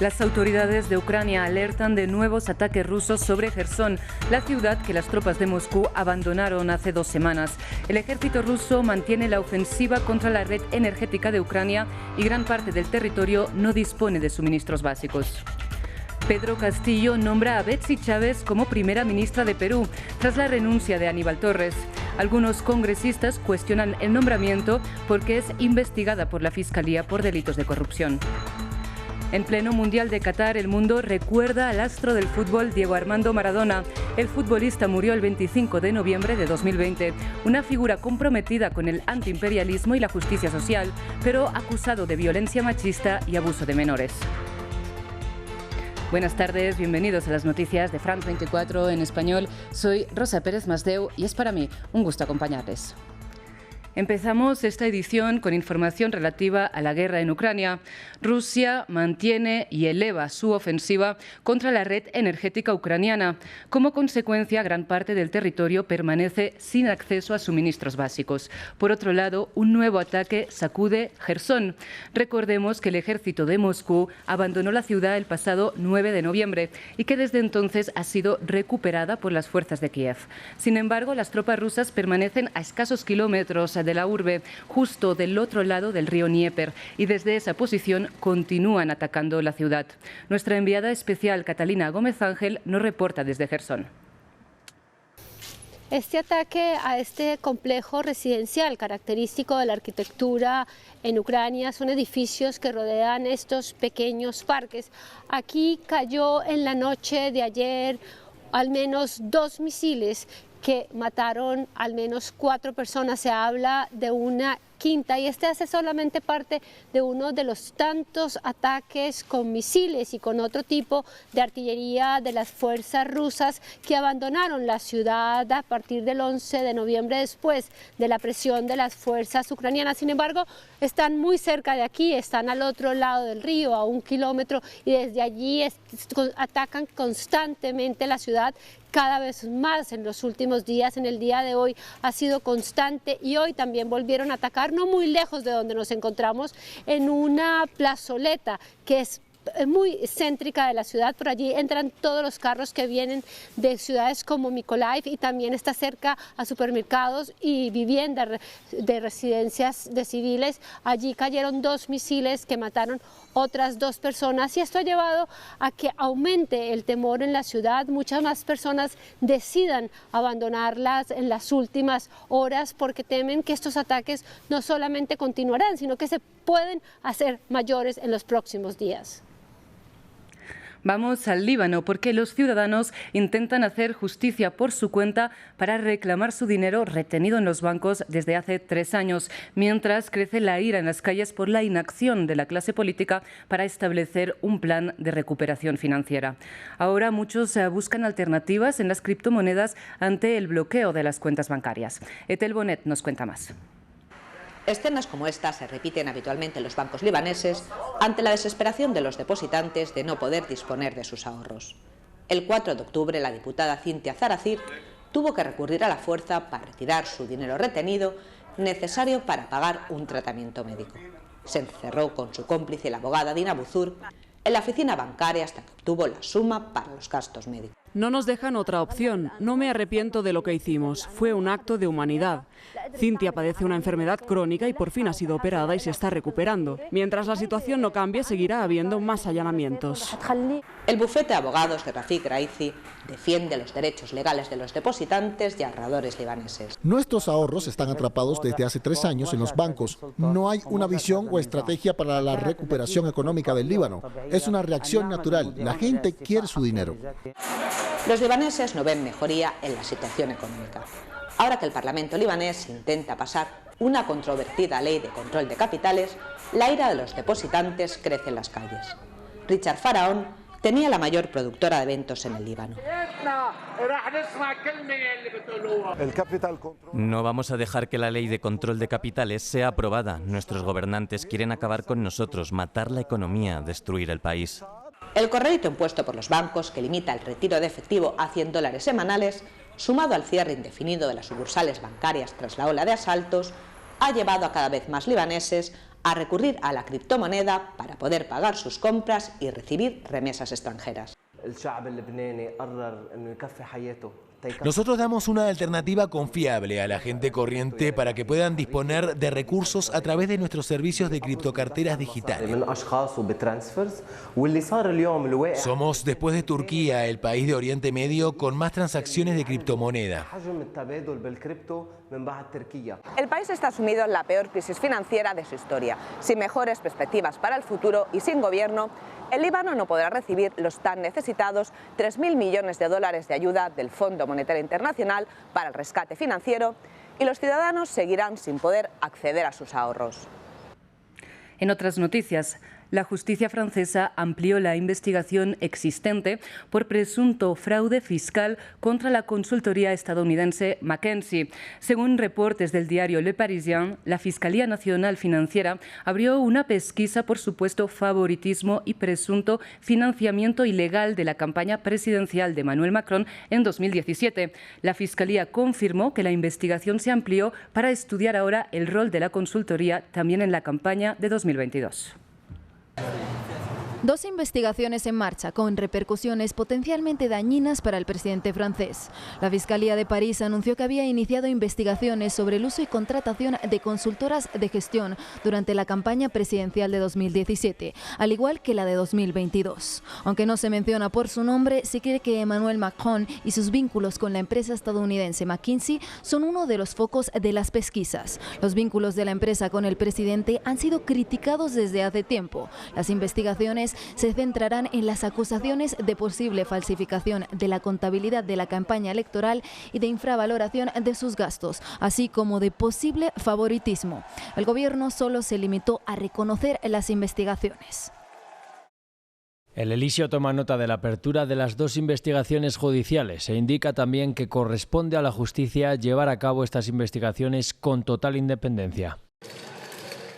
Las autoridades de Ucrania alertan de nuevos ataques rusos sobre Jersón, la ciudad que las tropas de Moscú abandonaron hace 2 semanas. El ejército ruso mantiene la ofensiva contra la red energética de Ucrania y gran parte del territorio no dispone de suministros básicos. Pedro Castillo nombra a Betsy Chávez como primera ministra de Perú, tras la renuncia de Aníbal Torres. Algunos congresistas cuestionan el nombramiento porque es investigada por la Fiscalía por delitos de corrupción. En pleno Mundial de Qatar, el mundo recuerda al astro del fútbol Diego Armando Maradona. El futbolista murió el 25 de noviembre de 2020, una figura comprometida con el antiimperialismo y la justicia social, pero acusado de violencia machista y abuso de menores. Buenas tardes, bienvenidos a las noticias de France 24 en español. Soy Rosa Pérez Masdeu y es para mí un gusto acompañarles. Empezamos esta edición con información relativa a la guerra en Ucrania. Rusia mantiene y eleva su ofensiva contra la red energética ucraniana. Como consecuencia, gran parte del territorio permanece sin acceso a suministros básicos. Por otro lado, un nuevo ataque sacude Jersón. Recordemos que el ejército de Moscú abandonó la ciudad el pasado 9 de noviembre y que desde entonces ha sido recuperada por las fuerzas de Kiev. Sin embargo, las tropas rusas permanecen a escasos kilómetros de la urbe, justo del otro lado del río Dnieper, y desde esa posición continúan atacando la ciudad. Nuestra enviada especial Catalina Gómez Ángel nos reporta desde Jersón. Este ataque a este complejo residencial característico de la arquitectura en Ucrania son edificios que rodean estos pequeños parques. Aquí cayó en la noche de ayer al menos 2 misiles que mataron al menos 4 personas. Se habla de una quinta y este hace solamente parte de uno de los tantos ataques con misiles y con otro tipo de artillería de las fuerzas rusas que abandonaron la ciudad a partir del 11 de noviembre después de la presión de las fuerzas ucranianas. Sin embargo, están muy cerca de aquí, están al otro lado del río, a 1 kilómetro, y desde allí atacan constantemente la ciudad. Cada vez más en los últimos días, en el día de hoy ha sido constante y hoy también volvieron a atacar, no muy lejos de donde nos encontramos, en una plazoleta que es muy céntrica de la ciudad. Por allí entran todos los carros que vienen de ciudades como Mykolaiv y también está cerca a supermercados y viviendas de residencias de civiles. Allí cayeron 2 misiles que mataron otras 2 personas y esto ha llevado a que aumente el temor en la ciudad. Muchas más personas decidan abandonarlas en las últimas horas porque temen que estos ataques no solamente continuarán, sino que se pueden hacer mayores en los próximos días. Vamos al Líbano porque los ciudadanos intentan hacer justicia por su cuenta para reclamar su dinero retenido en los bancos desde hace 3 años, mientras crece la ira en las calles por la inacción de la clase política para establecer un plan de recuperación financiera. Ahora muchos buscan alternativas en las criptomonedas ante el bloqueo de las cuentas bancarias. Etel Bonet nos cuenta más. Escenas como esta se repiten habitualmente en los bancos libaneses ante la desesperación de los depositantes de no poder disponer de sus ahorros. El 4 de octubre, la diputada Cynthia Zarazir tuvo que recurrir a la fuerza para retirar su dinero retenido necesario para pagar un tratamiento médico. Se encerró con su cómplice, la abogada Dina Buzur, en la oficina bancaria hasta que obtuvo la suma para los gastos médicos. No nos dejan otra opción. No me arrepiento de lo que hicimos. Fue un acto de humanidad. Cynthia padece una enfermedad crónica y por fin ha sido operada y se está recuperando. Mientras la situación no cambie, seguirá habiendo más allanamientos. El bufete de abogados de Rafik Raizi defiende los derechos legales de los depositantes y ahorradores libaneses. Nuestros ahorros están atrapados desde hace 3 años en los bancos. No hay una visión o estrategia para la recuperación económica del Líbano. Es una reacción natural. La gente quiere su dinero. Los libaneses no ven mejoría en la situación económica. Ahora que el Parlamento libanés intenta pasar una controvertida ley de control de capitales, la ira de los depositantes crece en las calles. Richard Faraón tenía la mayor productora de eventos en el Líbano. No vamos a dejar que la ley de control de capitales sea aprobada. Nuestros gobernantes quieren acabar con nosotros, matar la economía, destruir el país. El corralito impuesto por los bancos, que limita el retiro de efectivo a $100 semanales, sumado al cierre indefinido de las sucursales bancarias tras la ola de asaltos, ha llevado a cada vez más libaneses a recurrir a la criptomoneda para poder pagar sus compras y recibir remesas extranjeras. Nosotros damos una alternativa confiable a la gente corriente para que puedan disponer de recursos a través de nuestros servicios de criptocarteras digitales. Somos, después de Turquía, el país de Oriente Medio con más transacciones de criptomoneda. El país está sumido en la peor crisis financiera de su historia. Sin mejores perspectivas para el futuro y sin gobierno, el Líbano no podrá recibir los tan necesitados 3.000 millones de dólares de ayuda del Fondo Monetario Internacional para el rescate financiero y los ciudadanos seguirán sin poder acceder a sus ahorros. En otras noticias, la justicia francesa amplió la investigación existente por presunto fraude fiscal contra la consultoría estadounidense McKinsey. Según reportes del diario Le Parisien, la Fiscalía Nacional Financiera abrió una pesquisa por supuesto favoritismo y presunto financiamiento ilegal de la campaña presidencial de Emmanuel Macron en 2017. La Fiscalía confirmó que la investigación se amplió para estudiar ahora el rol de la consultoría también en la campaña de 2022. Dos investigaciones en marcha con repercusiones potencialmente dañinas para el presidente francés. La Fiscalía de París anunció que había iniciado investigaciones sobre el uso y contratación de consultoras de gestión durante la campaña presidencial de 2017, al igual que la de 2022. Aunque no se menciona por su nombre, se cree que Emmanuel Macron y sus vínculos con la empresa estadounidense McKinsey son uno de los focos de las pesquisas. Los vínculos de la empresa con el presidente han sido criticados desde hace tiempo. Las investigaciones se centrarán en las acusaciones de posible falsificación de la contabilidad de la campaña electoral y de infravaloración de sus gastos, así como de posible favoritismo. El gobierno solo se limitó a reconocer las investigaciones. El Elíseo toma nota de la apertura de las dos investigaciones judiciales e indica también que corresponde a la justicia llevar a cabo estas investigaciones con total independencia.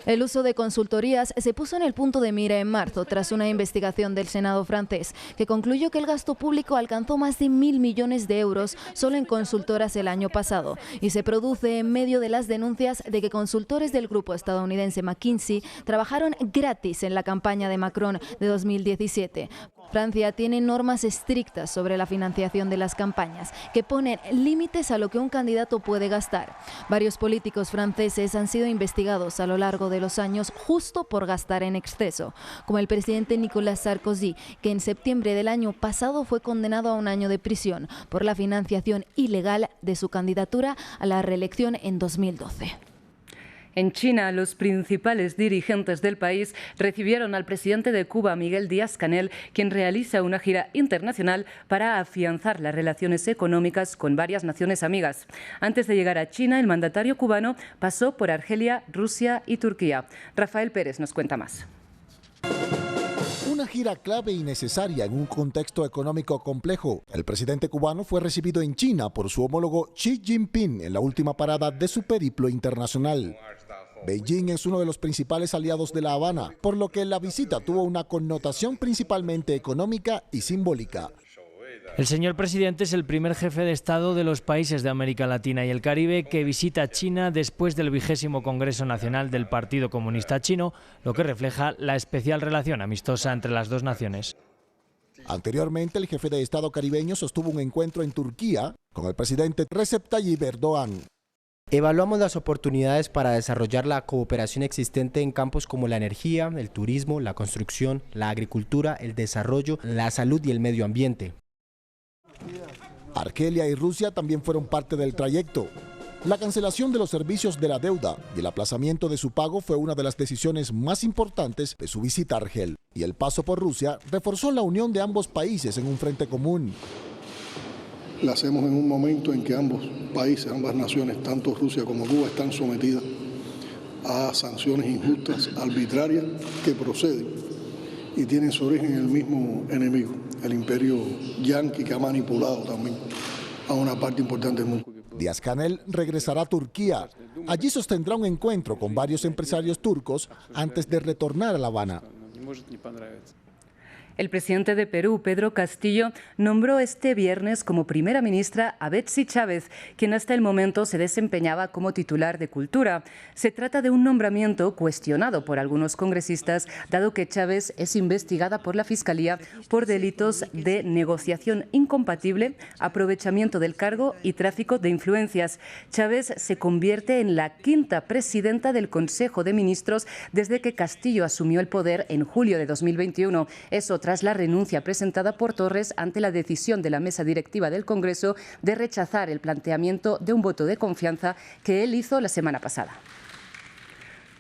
El uso de consultorías se puso en el punto de mira en marzo tras una investigación del Senado francés que concluyó que el gasto público alcanzó más de 1.000 millones de euros solo en consultoras el año pasado y se produce en medio de las denuncias de que consultores del grupo estadounidense McKinsey trabajaron gratis en la campaña de Macron de 2017. Francia tiene normas estrictas sobre la financiación de las campañas que ponen límites a lo que un candidato puede gastar. Varios políticos franceses han sido investigados a lo largo de los años justo por gastar en exceso, como el presidente Nicolas Sarkozy, que en septiembre del año pasado fue condenado a 1 año de prisión por la financiación ilegal de su candidatura a la reelección en 2012. En China, los principales dirigentes del país recibieron al presidente de Cuba, Miguel Díaz-Canel, quien realiza una gira internacional para afianzar las relaciones económicas con varias naciones amigas. Antes de llegar a China, el mandatario cubano pasó por Argelia, Rusia y Turquía. Rafael Pérez nos cuenta más. Una gira clave y necesaria en un contexto económico complejo. El presidente cubano fue recibido en China por su homólogo Xi Jinping en la última parada de su periplo internacional. Beijing es uno de los principales aliados de La Habana, por lo que la visita tuvo una connotación principalmente económica y simbólica. El señor presidente es el primer jefe de Estado de los países de América Latina y el Caribe que visita China después del 20º Congreso Nacional del Partido Comunista Chino, lo que refleja la especial relación amistosa entre las dos naciones. Anteriormente, el jefe de Estado caribeño sostuvo un encuentro en Turquía con el presidente Recep Tayyip Erdogan. Evaluamos las oportunidades para desarrollar la cooperación existente en campos como la energía, el turismo, la construcción, la agricultura, el desarrollo, la salud y el medio ambiente. Argelia y Rusia también fueron parte del trayecto. La cancelación de los servicios de la deuda y el aplazamiento de su pago fue una de las decisiones más importantes de su visita a Argel. Y el paso por Rusia reforzó la unión de ambos países en un frente común. La hacemos en un momento en que ambos países, ambas naciones, tanto Rusia como Cuba, están sometidas a sanciones injustas, arbitrarias, que proceden y tienen su origen en el mismo enemigo, el imperio yanqui, que ha manipulado también a una parte importante del mundo. Díaz-Canel regresará a Turquía. Allí sostendrá un encuentro con varios empresarios turcos antes de retornar a La Habana. El presidente de Perú, Pedro Castillo, nombró este viernes como primera ministra a Betsy Chávez, quien hasta el momento se desempeñaba como titular de Cultura. Se trata de un nombramiento cuestionado por algunos congresistas, dado que Chávez es investigada por la Fiscalía por delitos de negociación incompatible, aprovechamiento del cargo y tráfico de influencias. Chávez se convierte en la quinta presidenta del Consejo de Ministros desde que Castillo asumió el poder en julio de 2021. Eso tras la renuncia presentada por Torres ante la decisión de la mesa directiva del Congreso de rechazar el planteamiento de un voto de confianza que él hizo la semana pasada.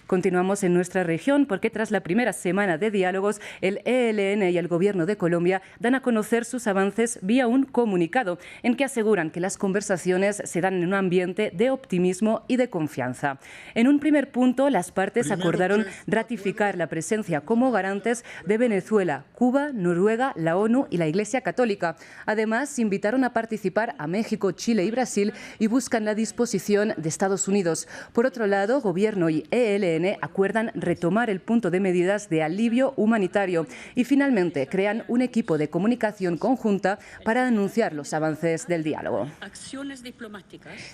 Continuamos en nuestra región porque tras la primera semana de diálogos, el ELN y el Gobierno de Colombia dan a conocer sus avances vía un comunicado en que aseguran que las conversaciones se dan en un ambiente de optimismo y de confianza. En un primer punto, las partes acordaron ratificar la presencia como garantes de Venezuela, Cuba, Noruega, la ONU y la Iglesia Católica. Además, invitaron a participar a México, Chile y Brasil y buscan la disposición de Estados Unidos. Por otro lado, Gobierno y ELN acuerdan retomar el punto de medidas de alivio humanitario y finalmente crean un equipo de comunicación conjunta para anunciar los avances del diálogo.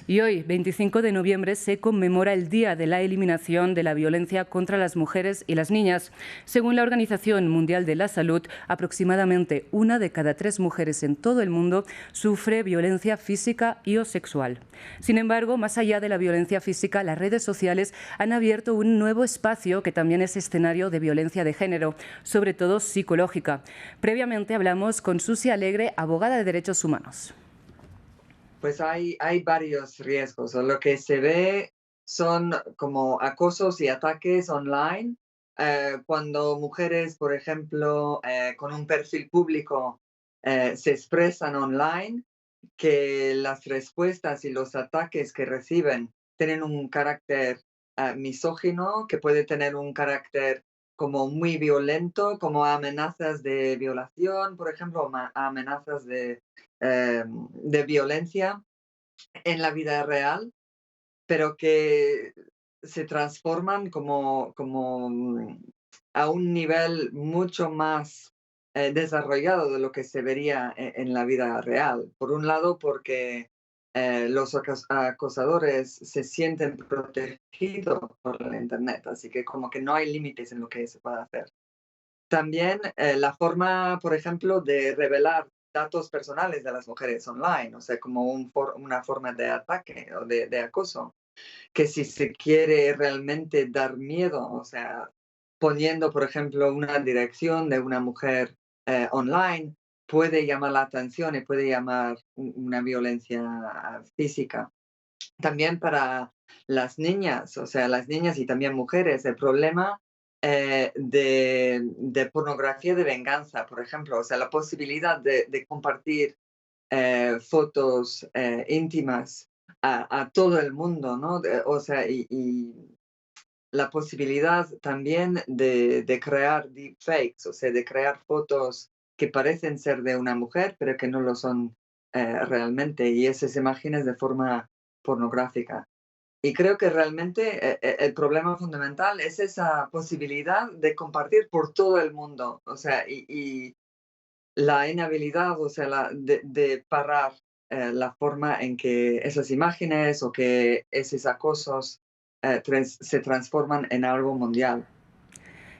Y hoy, 25 de noviembre, se conmemora el Día de la Eliminación de la Violencia contra las Mujeres y las Niñas. Según la Organización Mundial de la Salud, aproximadamente 1 de cada 3 mujeres en todo el mundo sufre violencia física y o sexual. Sin embargo, más allá de la violencia física, las redes sociales han abierto un nuevo espacio que también es escenario de violencia de género, sobre todo psicológica. Previamente hablamos con Susi Alegre, abogada de derechos humanos. Pues hay varios riesgos. Lo que se ve son como acosos y ataques online. Cuando mujeres, por ejemplo, con un perfil público se expresan online, que las respuestas y los ataques que reciben tienen un carácter misógino, que puede tener un carácter como muy violento, como amenazas de violación, por ejemplo, amenazas de violencia en la vida real, pero que se transforman como a un nivel mucho más desarrollado de lo que se vería en la vida real. Por un lado, porque los acosadores se sienten protegidos por la Internet, así que como que no hay límites en lo que se puede hacer. También la forma, por ejemplo, de revelar datos personales de las mujeres online, o sea, como una forma de ataque o de acoso, que si se quiere realmente dar miedo, o sea, poniendo, por ejemplo, una dirección de una mujer online, puede llamar la atención y puede llamar una violencia física. También para las niñas, o sea, las niñas y también mujeres, el problema de pornografía de venganza, por ejemplo, o sea, la posibilidad de compartir fotos íntimas a todo el mundo, ¿no? O sea, y la posibilidad también de crear deepfakes, o sea, de crear fotos que parecen ser de una mujer, pero que no lo son realmente, y esas imágenes de forma pornográfica. Y creo que realmente el problema fundamental es esa posibilidad de compartir por todo el mundo, o sea, y la inhabilidad, o sea, de parar la forma en que esas imágenes o que esos acosos se transforman en algo mundial.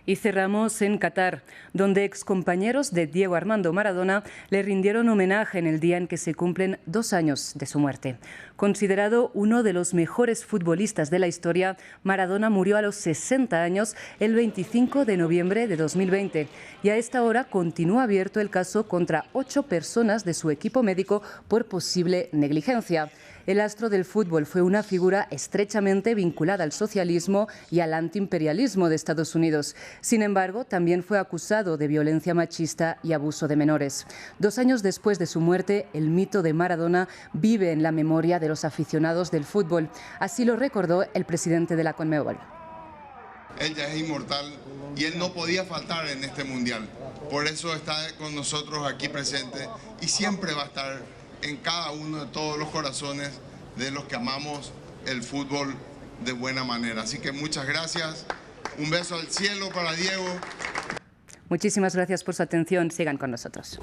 Y cerramos en Qatar, donde excompañeros de Diego Armando Maradona le rindieron homenaje en el día en que se cumplen 2 años de su muerte. Considerado uno de los mejores futbolistas de la historia, Maradona murió a los 60 años el 25 de noviembre de 2020 y a esta hora continúa abierto el caso contra 8 personas de su equipo médico por posible negligencia. El astro del fútbol fue una figura estrechamente vinculada al socialismo y al antiimperialismo de Estados Unidos. Sin embargo, también fue acusado de violencia machista y abuso de menores. 2 años después de su muerte, el mito de Maradona vive en la memoria de los aficionados del fútbol. Así lo recordó el presidente de la Conmebol. Él ya es inmortal y él no podía faltar en este mundial. Por eso está con nosotros aquí presente y siempre va a estar en cada uno de todos los corazones de los que amamos el fútbol de buena manera. Así que muchas gracias. Un beso al cielo para Diego. Muchísimas gracias por su atención. Sigan con nosotros.